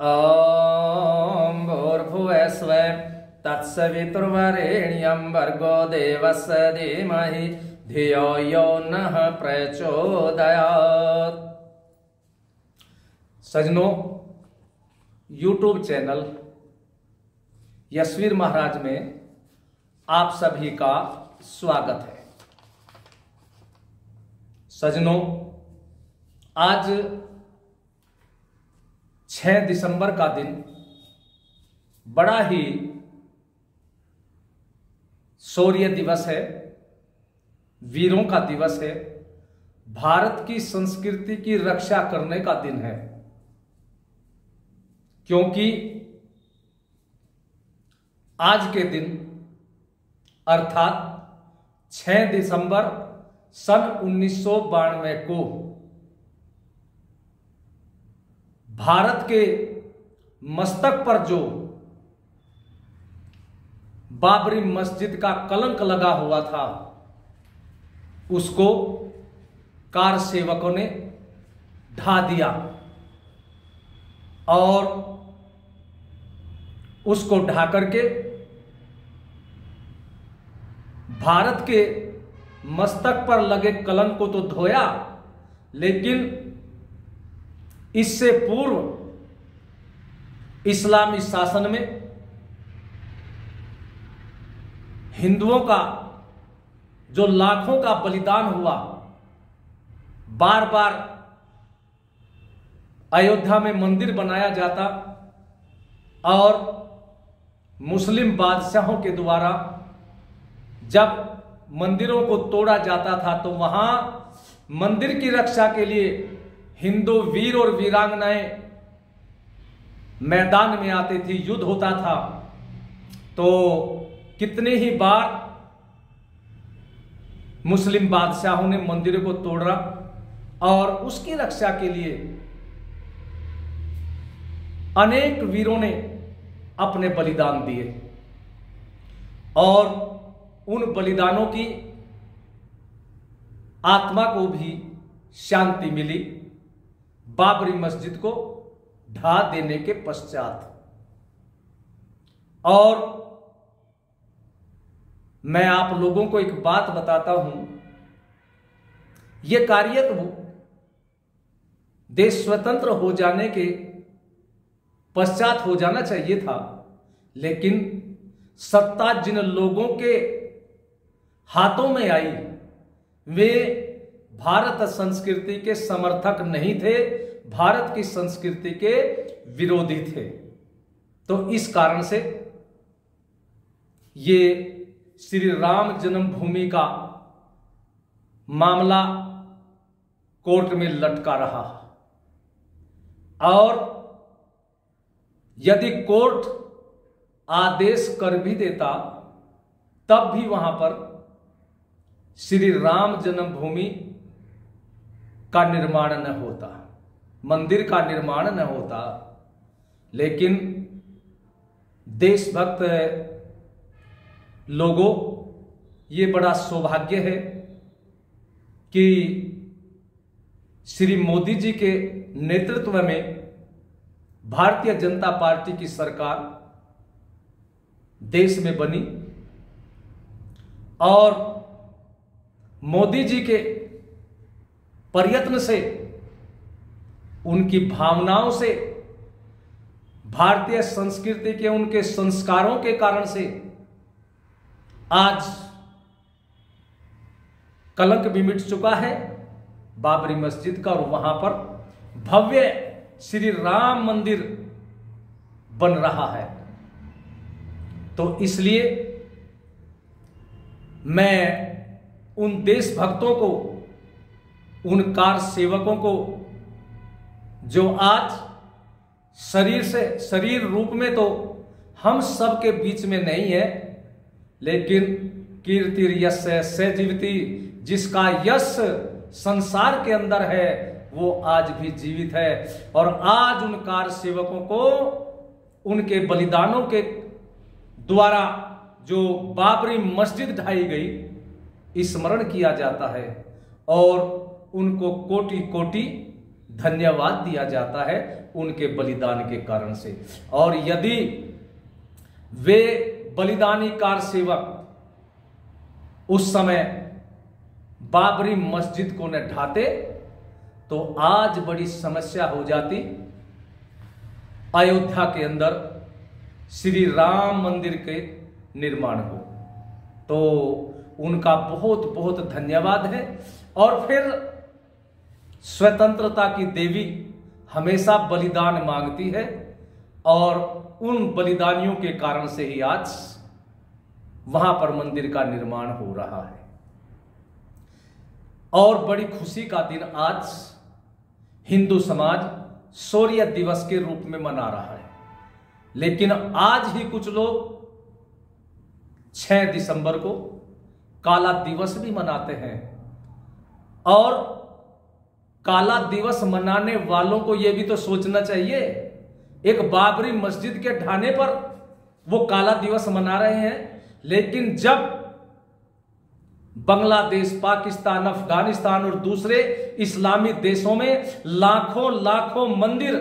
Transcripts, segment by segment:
ॐ भूर्भुवस्सुः तत्सवितुर्वरेण्यं भर्गो देवस्य धीमहि धियो यो नः प्रचोदयात्। सजनों, यूट्यूब चैनल यशवीर महाराज में आप सभी का स्वागत है। सजनों, आज 6 दिसंबर का दिन बड़ा ही शौर्य दिवस है, वीरों का दिवस है, भारत की संस्कृति की रक्षा करने का दिन है। क्योंकि आज के दिन अर्थात 6 दिसंबर सन 1992 को भारत के मस्तक पर जो बाबरी मस्जिद का कलंक लगा हुआ था, उसको कार सेवकों ने ढा दिया और उसको ढा करके भारत के मस्तक पर लगे कलंक को तो धोया, लेकिन इससे पूर्व इस्लामी शासन में हिंदुओं का जो लाखों का बलिदान हुआ, बार बार अयोध्या में मंदिर बनाया जाता और मुस्लिम बादशाहों के द्वारा जब मंदिरों को तोड़ा जाता था तो वहां मंदिर की रक्षा के लिए हिंदू वीर और वीरांगनाएं मैदान में आते थे, युद्ध होता था। तो कितने ही बार मुस्लिम बादशाहों ने मंदिरों को तोड़ा और उसकी रक्षा के लिए अनेक वीरों ने अपने बलिदान दिए और उन बलिदानों की आत्मा को भी शांति मिली बाबरी मस्जिद को ढा देने के पश्चात। और मैं आप लोगों को एक बात बताता हूं, यह कार्य तो देश स्वतंत्र हो जाने के पश्चात हो जाना चाहिए था, लेकिन सत्ता जिन लोगों के हाथों में आई वे भारत संस्कृति के समर्थक नहीं थे, भारत की संस्कृति के विरोधी थे। तो इस कारण से ये श्री राम जन्मभूमि का मामला कोर्ट में लटका रहा और यदि कोर्ट आदेश कर भी देता तब भी वहां पर श्री राम जन्मभूमि का निर्माण न होता, मंदिर का निर्माण न होता। लेकिन देशभक्त लोगों, ये बड़ा सौभाग्य है कि श्री मोदी जी के नेतृत्व में भारतीय जनता पार्टी की सरकार देश में बनी और मोदी जी के प्रयत्न से, उनकी भावनाओं से, भारतीय संस्कृति के उनके संस्कारों के कारण से आज कलंक भी मिट चुका है बाबरी मस्जिद का और वहां पर भव्य श्री राम मंदिर बन रहा है। तो इसलिए मैं उन देशभक्तों को, उन कार सेवकों को जो आज शरीर रूप में तो हम सब के बीच में नहीं है, लेकिन कीर्ति यश से जीविती, जिसका यश संसार के अंदर है वो आज भी जीवित है। और आज उन कार सेवकों को उनके बलिदानों के द्वारा जो बाबरी मस्जिद ढाई गई स्मरण किया जाता है और उनको कोटि कोटि धन्यवाद दिया जाता है उनके बलिदान के कारण से। और यदि वे बलिदानी कार सेवक उस समय बाबरी मस्जिद को न ढाते तो आज बड़ी समस्या हो जाती। अयोध्या के अंदर श्री राम मंदिर के निर्माण को। तो उनका बहुत बहुत धन्यवाद है। और फिर स्वतंत्रता की देवी हमेशा बलिदान मांगती है और उन बलिदानियों के कारण से ही आज वहां पर मंदिर का निर्माण हो रहा है। और बड़ी खुशी का दिन आज हिंदू समाज शौर्य दिवस के रूप में मना रहा है। लेकिन आज ही कुछ लोग 6 दिसंबर को काला दिवस भी मनाते हैं। और काला दिवस मनाने वालों को यह भी तो सोचना चाहिए, एक बाबरी मस्जिद के ढाने पर वो काला दिवस मना रहे हैं, लेकिन जब बांग्लादेश, पाकिस्तान, अफगानिस्तान और दूसरे इस्लामी देशों में लाखों लाखों मंदिर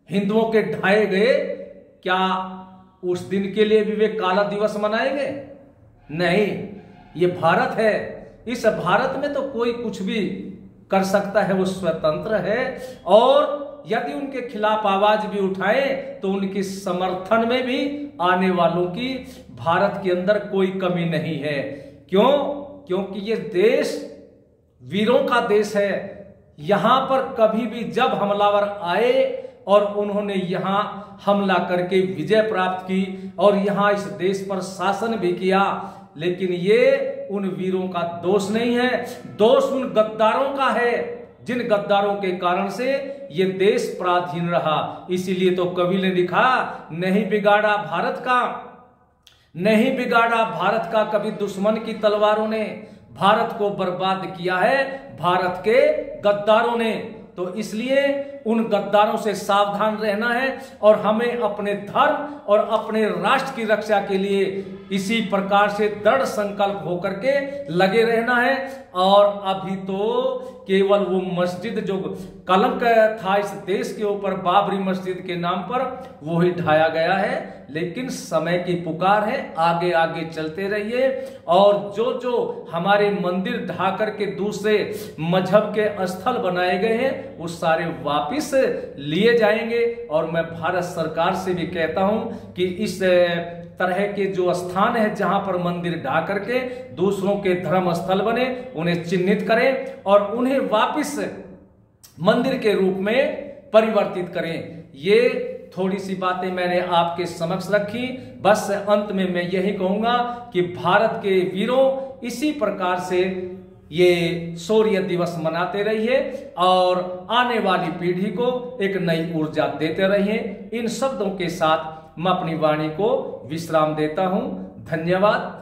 हिंदुओं के ढाए गए, क्या उस दिन के लिए भी वे काला दिवस मनाएंगे? नहीं, ये भारत है। इस भारत में तो कोई कुछ भी कर सकता है, वो स्वतंत्र है। और यदि उनके खिलाफ आवाज भी उठाए तो उनके समर्थन में भी आने वालों की भारत के अंदर कोई कमी नहीं है। क्यों? क्योंकि ये देश वीरों का देश है। यहां पर कभी भी जब हमलावर आए और उन्होंने यहां हमला करके विजय प्राप्त की और यहां इस देश पर शासन भी किया, लेकिन ये उन वीरों का दोष नहीं है, दोष उन गद्दारों का है जिन गद्दारों के कारण से ये देश पराधीन रहा। इसीलिए तो कवि ने लिखा, नहीं बिगाड़ा भारत का, नहीं बिगाड़ा भारत का कभी दुश्मन की तलवारों ने, भारत को बर्बाद किया है भारत के गद्दारों ने। तो इसलिए उन गद्दारों से सावधान रहना है और हमें अपने धर्म और अपने राष्ट्र की रक्षा के लिए इसी प्रकार से दृढ़ संकल्प होकर के लगे रहना है। और अभी तो केवल वो मस्जिद जो कलंक था इस देश के ऊपर, बाबरी मस्जिद के नाम पर, वो ही ढाया गया है। लेकिन समय की पुकार है, आगे आगे चलते रहिए। और जो जो हमारे मंदिर ढा करके दूसरे मजहब के स्थल बनाए गए हैं वो सारे वापिस लिए जाएंगे। और मैं भारत सरकार से भी कहता हूं कि इस तरह के जो स्थान है जहां पर मंदिर ढा करके दूसरों के धर्म स्थल बने, उन्हें चिन्हित करें और उन्हें वापिस मंदिर के रूप में परिवर्तित करें। ये थोड़ी सी बातें मैंने आपके समक्ष रखी। बस अंत में मैं यही कहूंगा कि भारत के वीरों इसी प्रकार से ये शौर्य दिवस मनाते रहिए और आने वाली पीढ़ी को एक नई ऊर्जा देते रहिए। इन शब्दों के साथ मैं अपनी वाणी को विश्राम देता हूं। धन्यवाद।